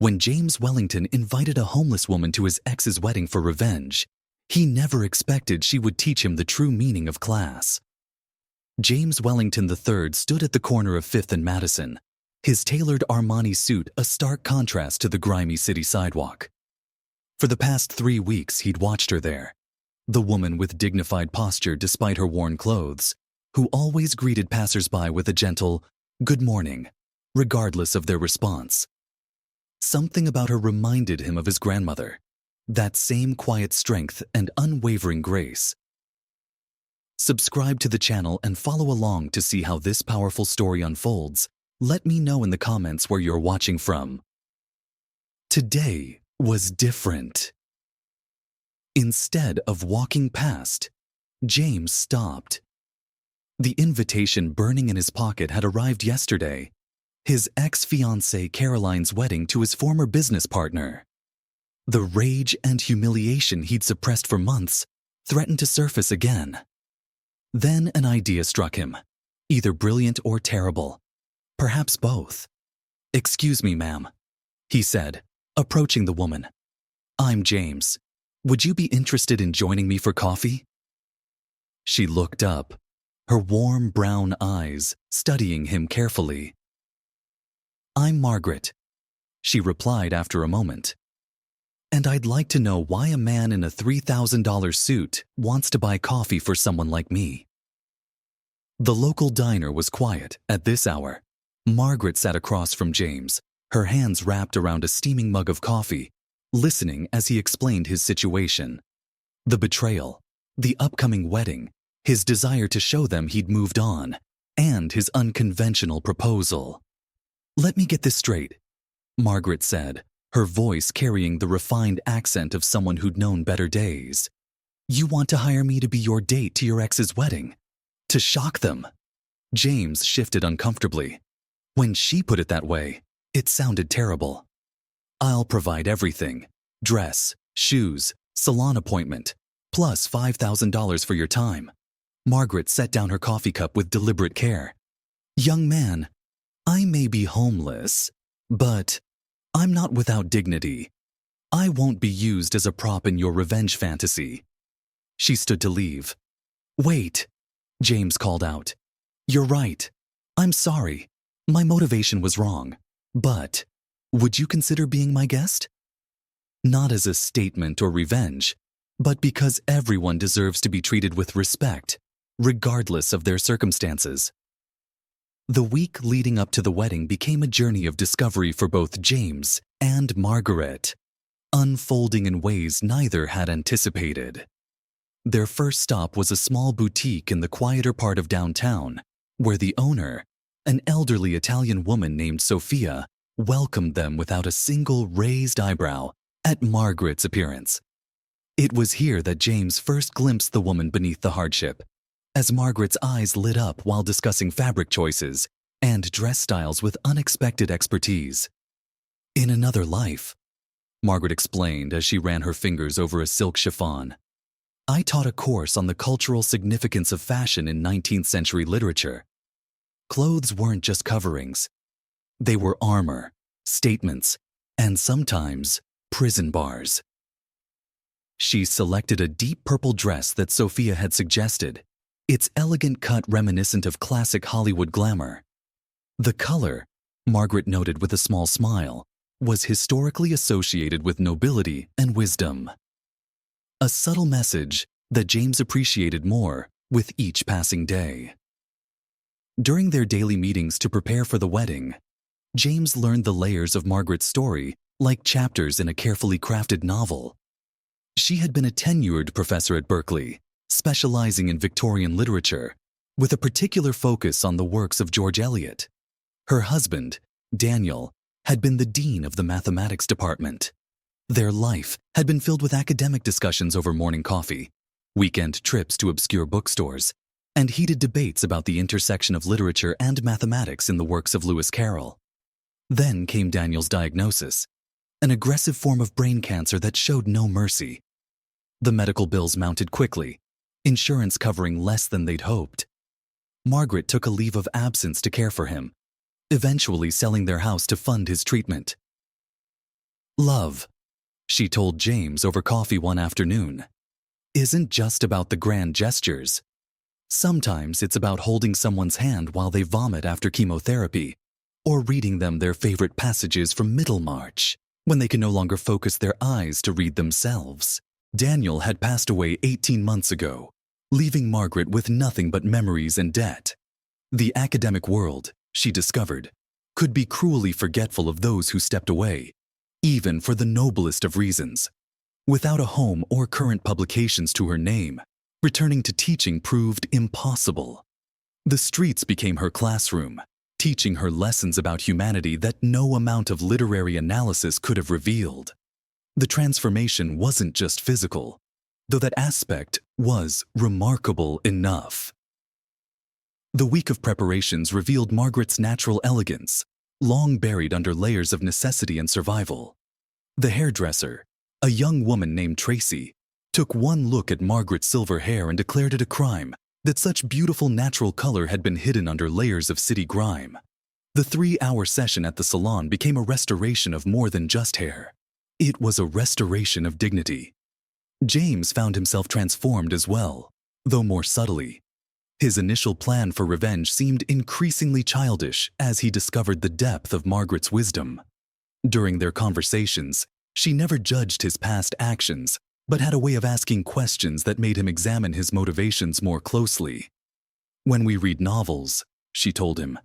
When James Wellington invited a homeless woman to his ex's wedding for revenge, he never expected she would teach him the true meaning of class. James Wellington III stood at the corner of 5th and Madison, his tailored Armani suit a stark contrast to the grimy city sidewalk. For the past 3 weeks, he'd watched her there, the woman with dignified posture despite her worn clothes, who always greeted passersby with a gentle, "Good morning," regardless of their response. Something about her reminded him of his grandmother, that same quiet strength and unwavering grace. Subscribe to the channel and follow along to see how this powerful story unfolds. Let me know in the comments where you're watching from. Today was different. Instead of walking past, James stopped. The invitation burning in his pocket had arrived yesterday, his ex-fiancée Caroline's wedding to his former business partner. The rage and humiliation he'd suppressed for months threatened to surface again. Then an idea struck him, either brilliant or terrible, perhaps both. "Excuse me, ma'am," he said, approaching the woman. "I'm James. Would you be interested in joining me for coffee?" She looked up, her warm brown eyes studying him carefully. "I'm Margaret," she replied after a moment. "And I'd like to know why a man in a $3,000 suit wants to buy coffee for someone like me." The local diner was quiet at this hour. Margaret sat across from James, her hands wrapped around a steaming mug of coffee, listening as he explained his situation. The betrayal, the upcoming wedding, his desire to show them he'd moved on, and his unconventional proposal. "Let me get this straight," Margaret said, her voice carrying the refined accent of someone who'd known better days. "You want to hire me to be your date to your ex's wedding? To shock them?" James shifted uncomfortably. When she put it that way, it sounded terrible. "I'll provide everything: dress, shoes, salon appointment, plus $5,000 for your time." Margaret set down her coffee cup with deliberate care. "Young man, I may be homeless, but I'm not without dignity. I won't be used as a prop in your revenge fantasy." She stood to leave. "Wait," James called out. "You're right. I'm sorry. My motivation was wrong. But would you consider being my guest? Not as a statement or revenge, but because everyone deserves to be treated with respect, regardless of their circumstances." The week leading up to the wedding became a journey of discovery for both James and Margaret, unfolding in ways neither had anticipated. Their first stop was a small boutique in the quieter part of downtown, where the owner, an elderly Italian woman named Sophia, welcomed them without a single raised eyebrow at Margaret's appearance. It was here that James first glimpsed the woman beneath the hardship, as Margaret's eyes lit up while discussing fabric choices and dress styles with unexpected expertise. "In another life," Margaret explained as she ran her fingers over a silk chiffon, "I taught a course on the cultural significance of fashion in 19th century literature. Clothes weren't just coverings. They were armor, statements, and sometimes prison bars." She selected a deep purple dress that Sophia had suggested, its elegant cut reminiscent of classic Hollywood glamour. The color, Margaret noted with a small smile, was historically associated with nobility and wisdom. A subtle message that James appreciated more with each passing day. During their daily meetings to prepare for the wedding, James learned the layers of Margaret's story like chapters in a carefully crafted novel. She had been a tenured professor at Berkeley, specializing in Victorian literature, with a particular focus on the works of George Eliot. Her husband, Daniel, had been the dean of the mathematics department. Their life had been filled with academic discussions over morning coffee, weekend trips to obscure bookstores, and heated debates about the intersection of literature and mathematics in the works of Lewis Carroll. Then came Daniel's diagnosis, an aggressive form of brain cancer that showed no mercy. The medical bills mounted quickly, insurance covering less than they'd hoped. Margaret took a leave of absence to care for him, eventually selling their house to fund his treatment. Love, she told James over coffee one afternoon, isn't just about the grand gestures. Sometimes it's about holding someone's hand while they vomit after chemotherapy, or reading them their favorite passages from Middlemarch when they can no longer focus their eyes to read themselves. Daniel had passed away 18 months ago, leaving Margaret with nothing but memories and debt. The academic world, she discovered, could be cruelly forgetful of those who stepped away, even for the noblest of reasons. Without a home or current publications to her name, returning to teaching proved impossible. The streets became her classroom, teaching her lessons about humanity that no amount of literary analysis could have revealed. The transformation wasn't just physical, though that aspect was remarkable enough. The week of preparations revealed Margaret's natural elegance, long buried under layers of necessity and survival. The hairdresser, a young woman named Tracy, took one look at Margaret's silver hair and declared it a crime that such beautiful natural color had been hidden under layers of city grime. The 3-hour session at the salon became a restoration of more than just hair. It was a restoration of dignity. James found himself transformed as well, though more subtly. His initial plan for revenge seemed increasingly childish as he discovered the depth of Margaret's wisdom. During their conversations, she never judged his past actions, but had a way of asking questions that made him examine his motivations more closely. When we read novels, she told him,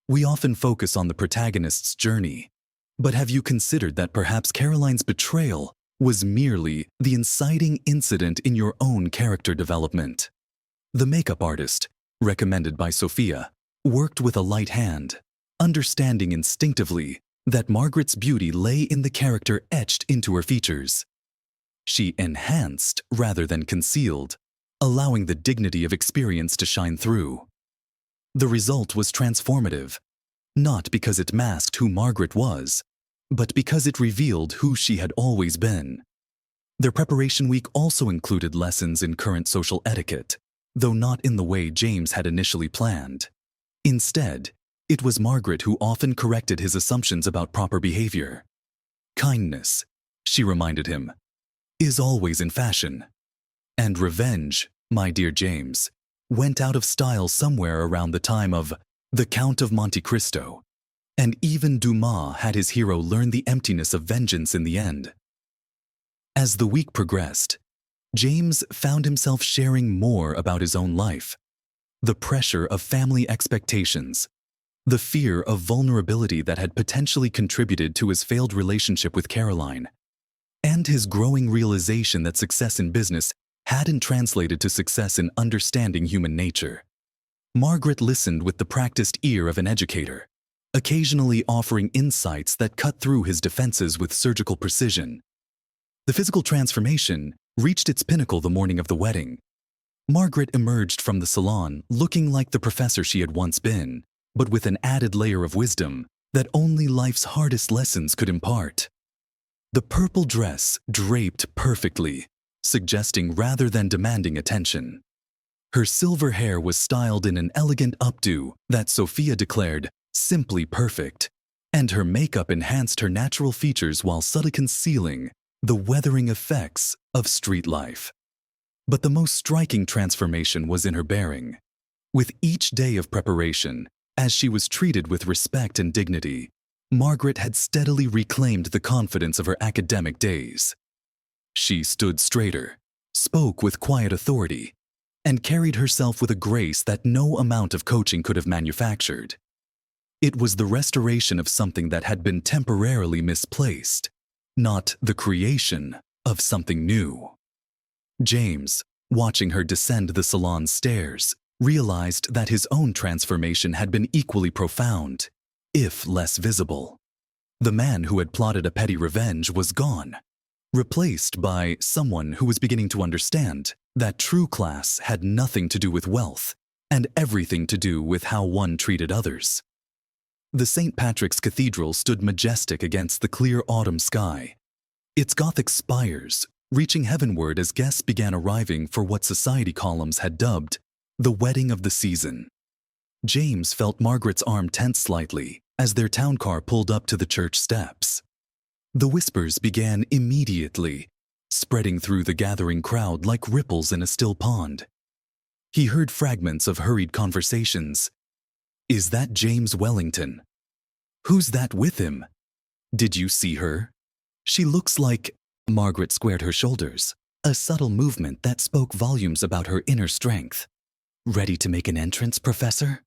we often focus on the protagonist's journey. But have you considered that perhaps Caroline's betrayal was merely the inciting incident in your own character development? The makeup artist, recommended by Sophia, worked with a light hand, understanding instinctively that Margaret's beauty lay in the character etched into her features. She enhanced rather than concealed, allowing the dignity of experience to shine through. The result was transformative, not because it masked who Margaret was, but because it revealed who she had always been. Their preparation week also included lessons in current social etiquette, though not in the way James had initially planned. Instead, it was Margaret who often corrected his assumptions about proper behavior. Kindness, she reminded him, is always in fashion. And revenge, my dear James, went out of style somewhere around the time of The Count of Monte Cristo, and even Dumas had his hero learn the emptiness of vengeance in the end. As the week progressed, James found himself sharing more about his own life, the pressure of family expectations, the fear of vulnerability that had potentially contributed to his failed relationship with Caroline, and his growing realization that success in business hadn't translated to success in understanding human nature. Margaret listened with the practiced ear of an educator, occasionally offering insights that cut through his defenses with surgical precision. The physical transformation reached its pinnacle the morning of the wedding. Margaret emerged from the salon looking like the professor she had once been, but with an added layer of wisdom that only life's hardest lessons could impart. The purple dress draped perfectly, suggesting rather than demanding attention. Her silver hair was styled in an elegant updo that Sophia declared simply perfect, and her makeup enhanced her natural features while subtly concealing the weathering effects of street life. But the most striking transformation was in her bearing. With each day of preparation, as she was treated with respect and dignity, Margaret had steadily reclaimed the confidence of her academic days. She stood straighter, spoke with quiet authority, and carried herself with a grace that no amount of coaching could have manufactured. It was the restoration of something that had been temporarily misplaced, not the creation of something new. James, watching her descend the salon stairs, realized that his own transformation had been equally profound, if less visible. The man who had plotted a petty revenge was gone, replaced by someone who was beginning to understand that true class had nothing to do with wealth and everything to do with how one treated others. The St. Patrick's Cathedral stood majestic against the clear autumn sky, its Gothic spires reaching heavenward as guests began arriving for what society columns had dubbed the wedding of the season. James felt Margaret's arm tense slightly as their town car pulled up to the church steps. The whispers began immediately, spreading through the gathering crowd like ripples in a still pond. He heard fragments of hurried conversations. "Is that James Wellington? Who's that with him? Did you see her? She looks like—" Margaret squared her shoulders, a subtle movement that spoke volumes about her inner strength. "Ready to make an entrance, Professor?"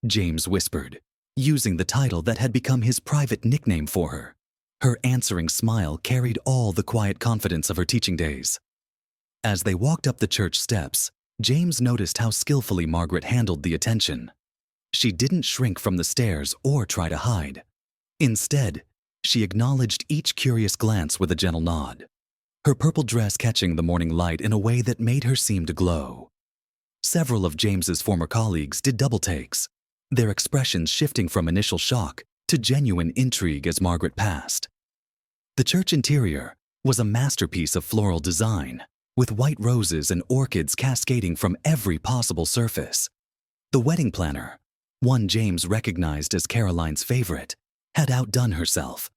James whispered, using the title that had become his private nickname for her. Her answering smile carried all the quiet confidence of her teaching days. As they walked up the church steps, James noticed how skillfully Margaret handled the attention. She didn't shrink from the stares or try to hide. Instead, she acknowledged each curious glance with a gentle nod, her purple dress catching the morning light in a way that made her seem to glow. Several of James's former colleagues did double takes, their expressions shifting from initial shock to genuine intrigue as Margaret passed. The church interior was a masterpiece of floral design, with white roses and orchids cascading from every possible surface. The wedding planner, one James recognized as Caroline's favorite, had outdone herself.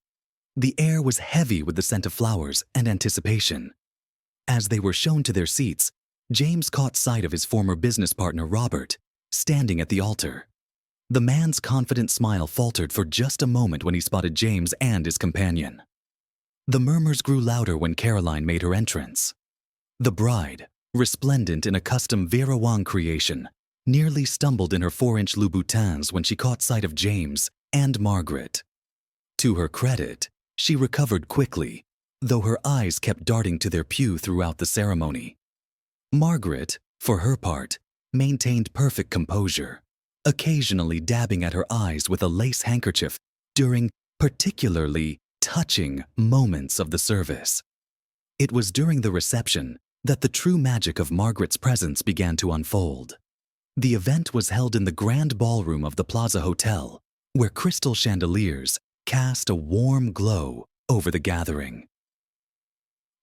The air was heavy with the scent of flowers and anticipation. As they were shown to their seats, James caught sight of his former business partner, Robert, standing at the altar. The man's confident smile faltered for just a moment when he spotted James and his companion. The murmurs grew louder when Caroline made her entrance. The bride, resplendent in a custom Vera Wang creation, nearly stumbled in her 4-inch Louboutins when she caught sight of James and Margaret. To her credit, she recovered quickly, though her eyes kept darting to their pew throughout the ceremony. Margaret, for her part, maintained perfect composure, occasionally dabbing at her eyes with a lace handkerchief during particularly touching moments of the service. It was during the reception that the true magic of Margaret's presence began to unfold. The event was held in the grand ballroom of the Plaza Hotel, where crystal chandeliers cast a warm glow over the gathering.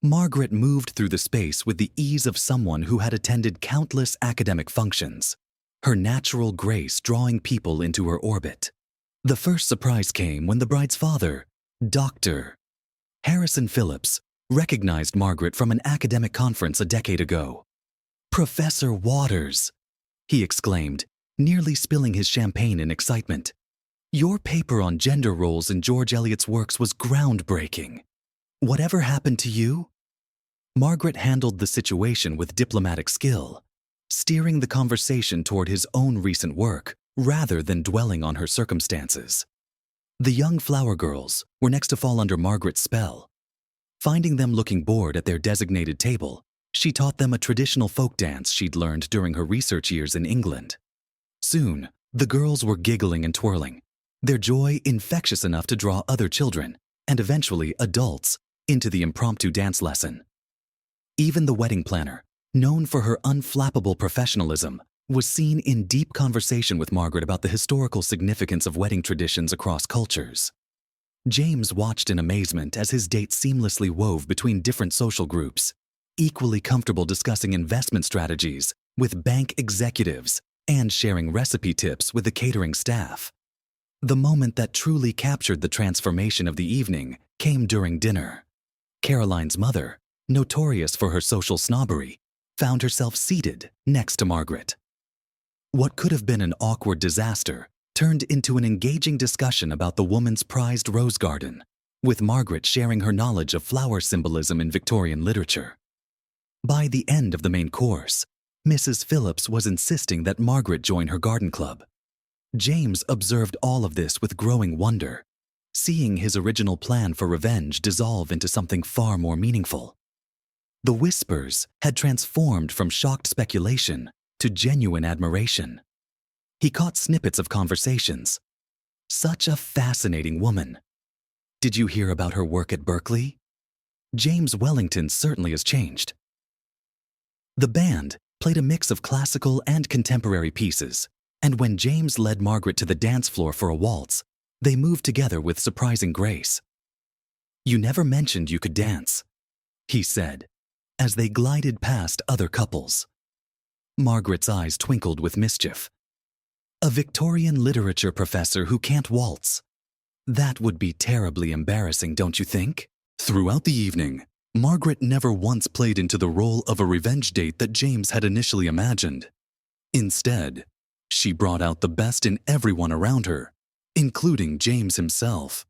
Margaret moved through the space with the ease of someone who had attended countless academic functions, her natural grace drawing people into her orbit. The first surprise came when the bride's father, Dr. Harrison Phillips, recognized Margaret from an academic conference a decade ago. "Professor Waters," he exclaimed, nearly spilling his champagne in excitement. "Your paper on gender roles in George Eliot's works was groundbreaking. Whatever happened to you?" Margaret handled the situation with diplomatic skill, steering the conversation toward his own recent work rather than dwelling on her circumstances. The young flower girls were next to fall under Margaret's spell. Finding them looking bored at their designated table, she taught them a traditional folk dance she'd learned during her research years in England. Soon, the girls were giggling and twirling, their joy infectious enough to draw other children, and eventually adults, into the impromptu dance lesson. Even the wedding planner, known for her unflappable professionalism, was seen in deep conversation with Margaret about the historical significance of wedding traditions across cultures. James watched in amazement as his date seamlessly wove between different social groups, equally comfortable discussing investment strategies with bank executives and sharing recipe tips with the catering staff. The moment that truly captured the transformation of the evening came during dinner. Caroline's mother, notorious for her social snobbery, found herself seated next to Margaret. What could have been an awkward disaster turned into an engaging discussion about the woman's prized rose garden, with Margaret sharing her knowledge of flower symbolism in Victorian literature. By the end of the main course, Mrs. Phillips was insisting that Margaret join her garden club. James observed all of this with growing wonder, seeing his original plan for revenge dissolve into something far more meaningful. The whispers had transformed from shocked speculation to genuine admiration. He caught snippets of conversations. "Such a fascinating woman. Did you hear about her work at Berkeley? James Wellington certainly has changed." The band played a mix of classical and contemporary pieces, and when James led Margaret to the dance floor for a waltz, they moved together with surprising grace. "You never mentioned you could dance," he said, as they glided past other couples. Margaret's eyes twinkled with mischief. "A Victorian literature professor who can't waltz. That would be terribly embarrassing, don't you think? Throughout the evening, Margaret never once played into the role of a revenge date that James had initially imagined. Instead, she brought out the best in everyone around her, including James himself.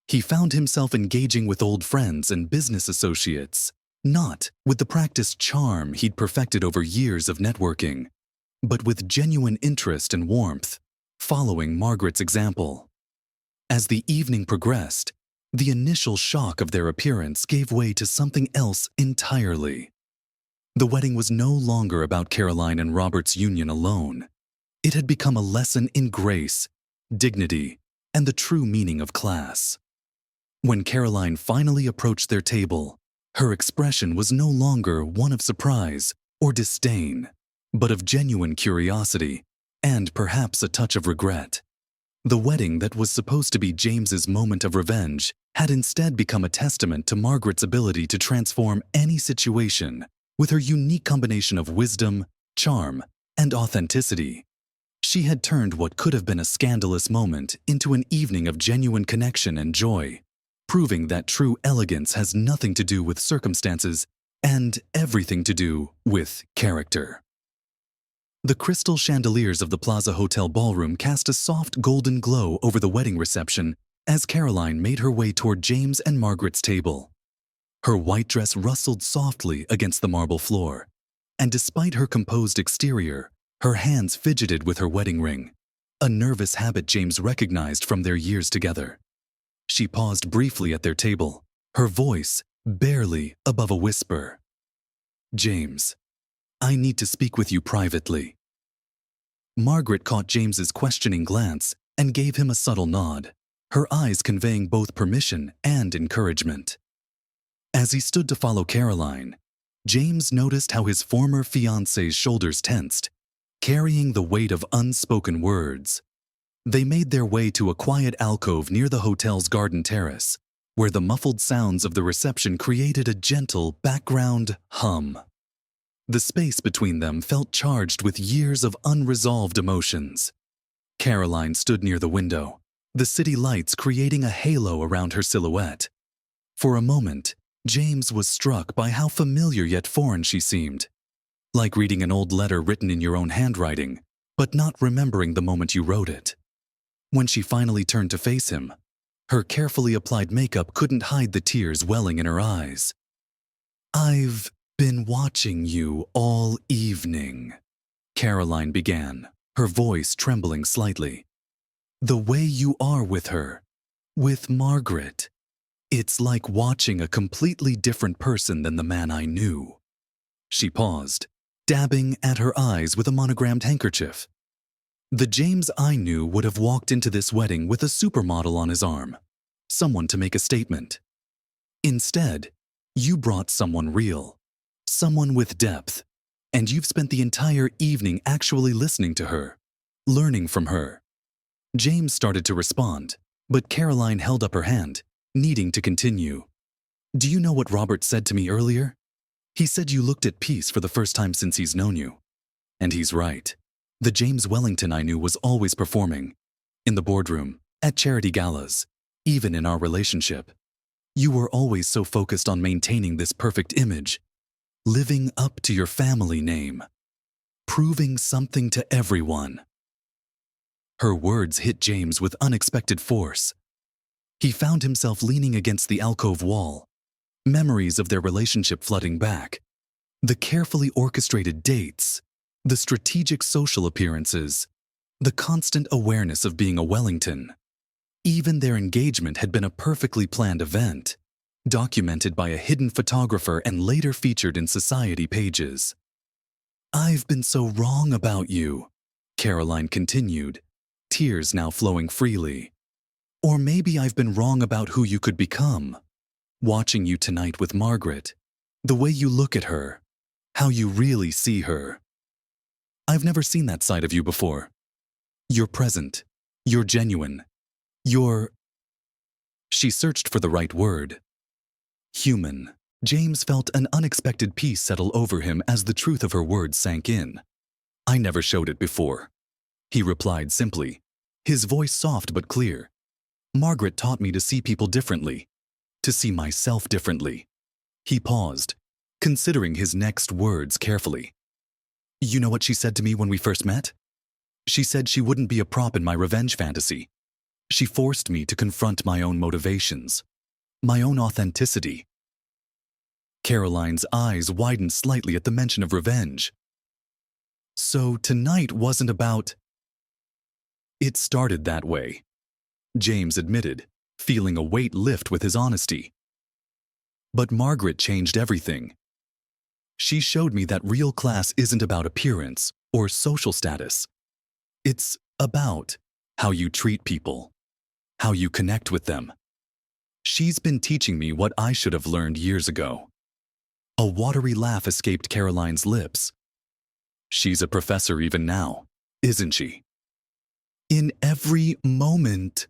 He found himself engaging with old friends and business associates, not with the practiced charm he'd perfected over years of networking, but with genuine interest and warmth, following Margaret's example. As the evening progressed, the initial shock of their appearance gave way to something else entirely. The wedding was no longer about Caroline and Robert's union alone. It had become a lesson in grace, dignity, and the true meaning of class. When Caroline finally approached their table, her expression was no longer one of surprise or disdain, but of genuine curiosity and perhaps a touch of regret. The wedding that was supposed to be James's moment of revenge had instead become a testament to Margaret's ability to transform any situation with her unique combination of wisdom, charm, and authenticity. She had turned what could have been a scandalous moment into an evening of genuine connection and joy, proving that true elegance has nothing to do with circumstances and everything to do with character. The crystal chandeliers of the Plaza Hotel ballroom cast a soft golden glow over the wedding reception as Caroline made her way toward James and Margaret's table. Her white dress rustled softly against the marble floor, and despite her composed exterior, her hands fidgeted with her wedding ring, a nervous habit James recognized from their years together. She paused briefly at their table, her voice barely above a whisper. "James, I need to speak with you privately." Margaret caught James's questioning glance and gave him a subtle nod, her eyes conveying both permission and encouragement. As he stood to follow Caroline, James noticed how his former fiancé's shoulders tensed, carrying the weight of unspoken words. They made their way to a quiet alcove near the hotel's garden terrace, where the muffled sounds of the reception created a gentle background hum. The space between them felt charged with years of unresolved emotions. Caroline stood near the window, the city lights creating a halo around her silhouette. For a moment, James was struck by how familiar yet foreign she seemed, like reading an old letter written in your own handwriting, but not remembering the moment you wrote it. When she finally turned to face him, her carefully applied makeup couldn't hide the tears welling in her eyes. "I've been watching you all evening," Caroline began, her voice trembling slightly. "The way you are with her, with Margaret, it's like watching a completely different person than the man I knew." She paused, dabbing at her eyes with a monogrammed handkerchief. "The James I knew would have walked into this wedding with a supermodel on his arm, someone to make a statement. Instead, you brought someone real, someone with depth, and you've spent the entire evening actually listening to her, learning from her." James started to respond, but Caroline held up her hand, needing to continue. "Do you know what Robert said to me earlier? He said you looked at peace for the first time since he's known you. And he's right. The James Wellington I knew was always performing, in the boardroom, at charity galas, even in our relationship. You were always so focused on maintaining this perfect image, living up to your family name, proving something to everyone." Her words hit James with unexpected force. He found himself leaning against the alcove wall, memories of their relationship flooding back. The carefully orchestrated dates, the strategic social appearances, the constant awareness of being a Wellington. Even their engagement had been a perfectly planned event, documented by a hidden photographer and later featured in society pages. "I've been so wrong about you," Caroline continued, tears now flowing freely. "Or maybe I've been wrong about who you could become. Watching you tonight with Margaret, the way you look at her, how you really see her. I've never seen that side of you before. You're present, you're genuine, you're..." She searched for the right word. Human. James felt an unexpected peace settle over him as the truth of her words sank in. "I never showed it before," he replied simply, his voice soft but clear. Margaret taught me to see people differently, to see myself differently. He paused, considering his next words carefully. You know what she said to me when we first met? She said she wouldn't be a prop in my revenge fantasy. She forced me to confront my own motivations, my own authenticity. Caroline's eyes widened slightly at the mention of revenge. So tonight wasn't about... It started that way, James admitted, feeling a weight lift with his honesty. But Margaret changed everything. She showed me that real class isn't about appearance or social status. It's about how you treat people, how you connect with them. She's been teaching me what I should have learned years ago. A watery laugh escaped Caroline's lips. She's a professor even now, isn't she? In every moment,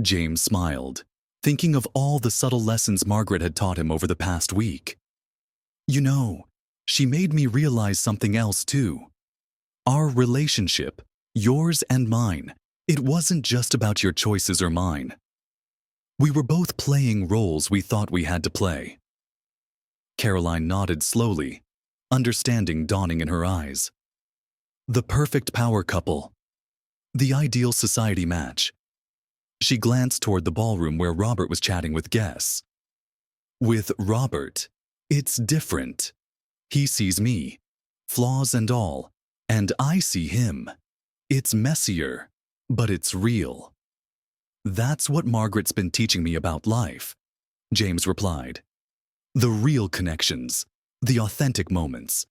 James smiled, thinking of all the subtle lessons Margaret had taught him over the past week. You know, she made me realize something else too. Our relationship, yours and mine, it wasn't just about your choices or mine. We were both playing roles we thought we had to play. Caroline nodded slowly, understanding dawning in her eyes. The perfect power couple. The ideal society match. She glanced toward the ballroom where Robert was chatting with guests. With Robert, it's different. He sees me, flaws and all, and I see him. It's messier, but it's real. That's what Margaret's been teaching me about life, James replied. The real connections, the authentic moments.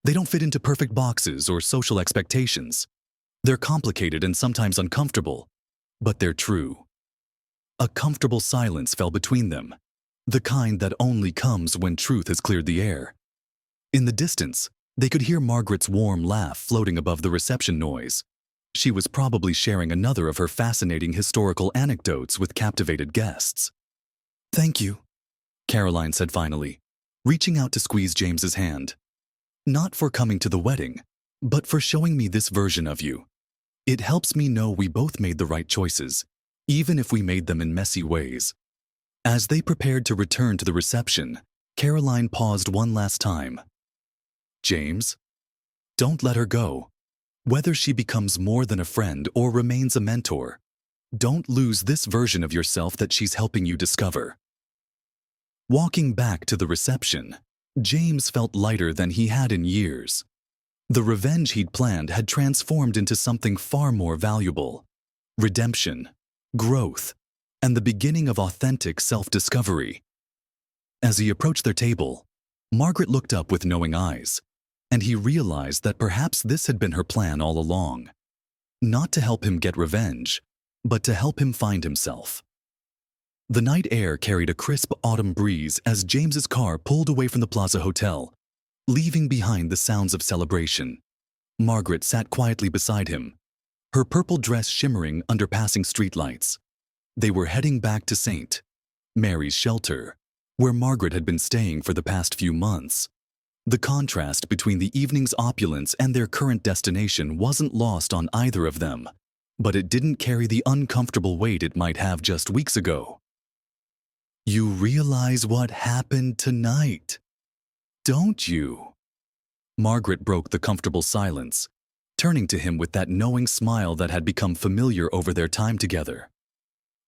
They don't fit into perfect boxes or social expectations. They're complicated and sometimes uncomfortable, but they're true. A comfortable silence fell between them, the kind that only comes when truth has cleared the air. In the distance, they could hear Margaret's warm laugh floating above the reception noise. She was probably sharing another of her fascinating historical anecdotes with captivated guests. Thank you, Caroline said finally, reaching out to squeeze James's hand. Not for coming to the wedding, but for showing me this version of you. It helps me know we both made the right choices, even if we made them in messy ways. As they prepared to return to the reception, Caroline paused one last time. James, don't let her go. Whether she becomes more than a friend or remains a mentor, don't lose this version of yourself that she's helping you discover. Walking back to the reception, James felt lighter than he had in years. The revenge he'd planned had transformed into something far more valuable: redemption, growth, and the beginning of authentic self-discovery. As he approached their table, Margaret looked up with knowing eyes, and he realized that perhaps this had been her plan all along. Not to help him get revenge, but to help him find himself. The night air carried a crisp autumn breeze as James's car pulled away from the Plaza Hotel, leaving behind the sounds of celebration. Margaret sat quietly beside him, her purple dress shimmering under passing streetlights. They were heading back to St. Mary's Shelter, where Margaret had been staying for the past few months. The contrast between the evening's opulence and their current destination wasn't lost on either of them, but it didn't carry the uncomfortable weight it might have just weeks ago. You realize what happened tonight, don't you? Margaret broke the comfortable silence, turning to him with that knowing smile that had become familiar over their time together.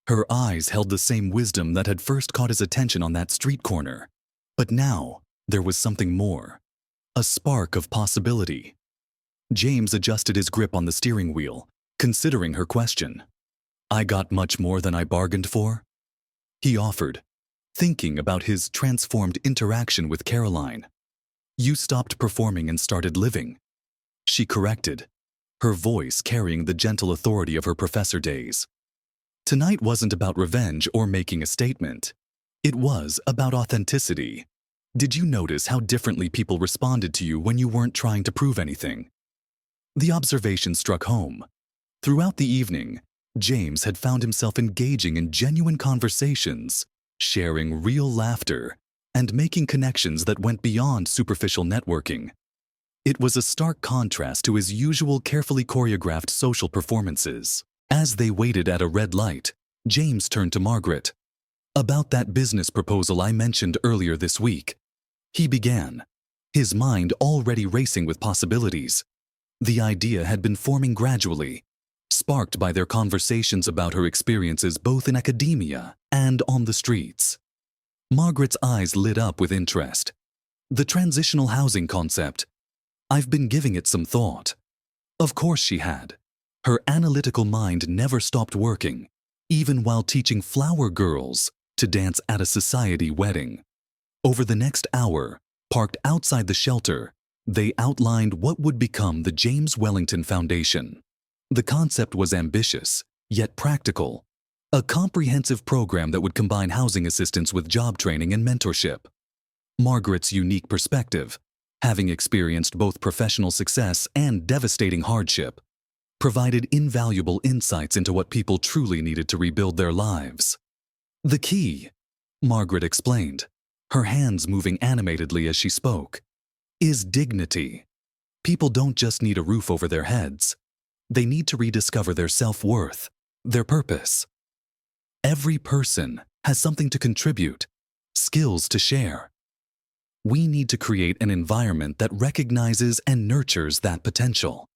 Her eyes held the same wisdom that had first caught his attention on that street corner, but now there was something more, a spark of possibility. James adjusted his grip on the steering wheel, considering her question. I got much more than I bargained for? He offered, thinking about his transformed interaction with Caroline. You stopped performing and started living, she corrected, her voice carrying the gentle authority of her professor days. Tonight wasn't about revenge or making a statement. It was about authenticity. Did you notice how differently people responded to you when you weren't trying to prove anything? The observation struck home. Throughout the evening, James had found himself engaging in genuine conversations, sharing real laughter, and making connections that went beyond superficial networking. It was a stark contrast to his usual carefully choreographed social performances. As they waited at a red light, James turned to Margaret. "About that business proposal I mentioned earlier this week," he began, his mind already racing with possibilities. The idea had been forming gradually, sparked by their conversations about her experiences both in academia and on the streets. Margaret's eyes lit up with interest. "The transitional housing concept. I've been giving it some thought." Of course she had. Her analytical mind never stopped working, even while teaching flower girls to dance at a society wedding. Over the next hour, parked outside the shelter, they outlined what would become the James Wellington Foundation. The concept was ambitious, yet practical. A comprehensive program that would combine housing assistance with job training and mentorship. Margaret's unique perspective, having experienced both professional success and devastating hardship, provided invaluable insights into what people truly needed to rebuild their lives. "The key," Margaret explained, her hands moving animatedly as she spoke, "is dignity. People don't just need a roof over their heads. They need to rediscover their self-worth, their purpose. Every person has something to contribute, skills to share. We need to create an environment that recognizes and nurtures that potential."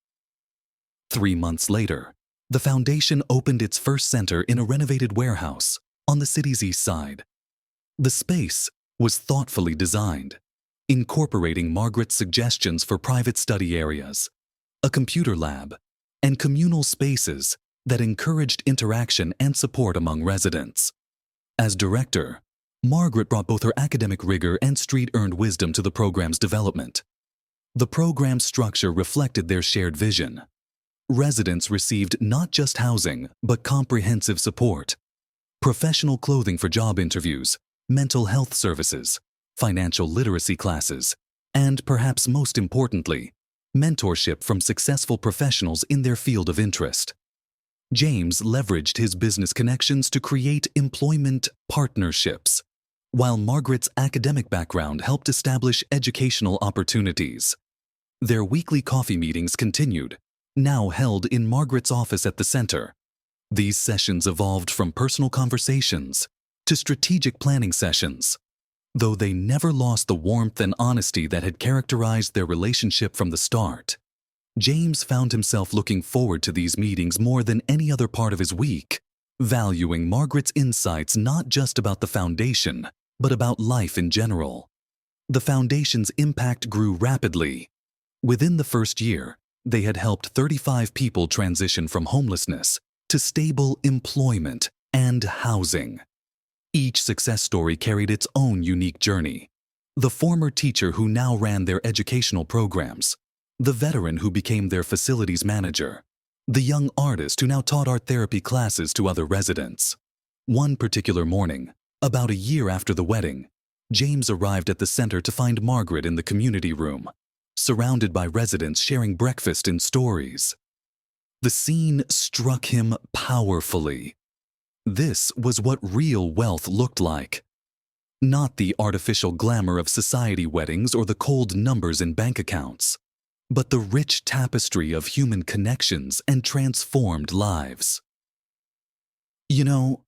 3 months later, the foundation opened its first center in a renovated warehouse on the city's east side. The space was thoughtfully designed, incorporating Margaret's suggestions for private study areas, a computer lab, and communal spaces that encouraged interaction and support among residents. As director, Margaret brought both her academic rigor and street-earned wisdom to the program's development. The program's structure reflected their shared vision. Residents received not just housing, but comprehensive support. Professional clothing for job interviews, mental health services, financial literacy classes, and perhaps most importantly, mentorship from successful professionals in their field of interest. James leveraged his business connections to create employment partnerships, while Margaret's academic background helped establish educational opportunities. Their weekly coffee meetings continued, now held in Margaret's office at the center. These sessions evolved from personal conversations to strategic planning sessions, though they never lost the warmth and honesty that had characterized their relationship from the start. James found himself looking forward to these meetings more than any other part of his week, valuing Margaret's insights not just about the foundation, but about life in general. The foundation's impact grew rapidly. Within the first year, they had helped 35 people transition from homelessness to stable employment and housing. Each success story carried its own unique journey. The former teacher who now ran their educational programs, the veteran who became their facilities manager, the young artist who now taught art therapy classes to other residents. One particular morning, about a year after the wedding, James arrived at the center to find Margaret in the community room, surrounded by residents sharing breakfast and stories. The scene struck him powerfully. This was what real wealth looked like. Not the artificial glamour of society weddings or the cold numbers in bank accounts, but the rich tapestry of human connections and transformed lives. "You know,"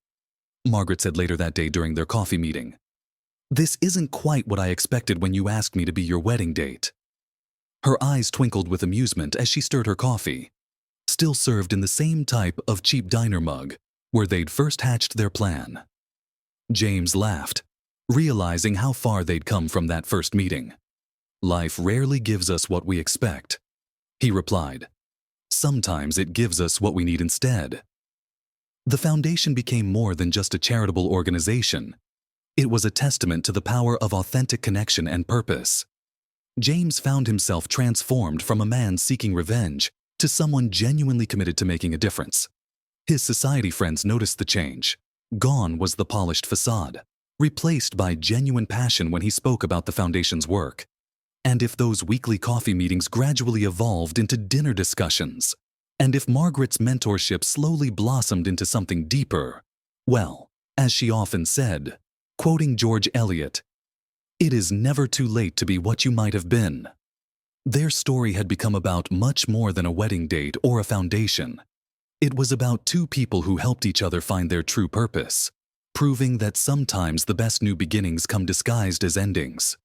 Margaret said later that day during their coffee meeting, "this isn't quite what I expected when you asked me to be your wedding date." Her eyes twinkled with amusement as she stirred her coffee, still served in the same type of cheap diner mug where they'd first hatched their plan. James laughed, realizing how far they'd come from that first meeting. "Life rarely gives us what we expect," he replied. "Sometimes it gives us what we need instead." The foundation became more than just a charitable organization. It was a testament to the power of authentic connection and purpose. James found himself transformed from a man seeking revenge to someone genuinely committed to making a difference. His society friends noticed the change. Gone was the polished facade, replaced by genuine passion when he spoke about the foundation's work. And if those weekly coffee meetings gradually evolved into dinner discussions, and if Margaret's mentorship slowly blossomed into something deeper, well, as she often said, quoting George Eliot, "It is never too late to be what you might have been." Their story had become about much more than a wedding date or a foundation. It was about two people who helped each other find their true purpose, proving that sometimes the best new beginnings come disguised as endings.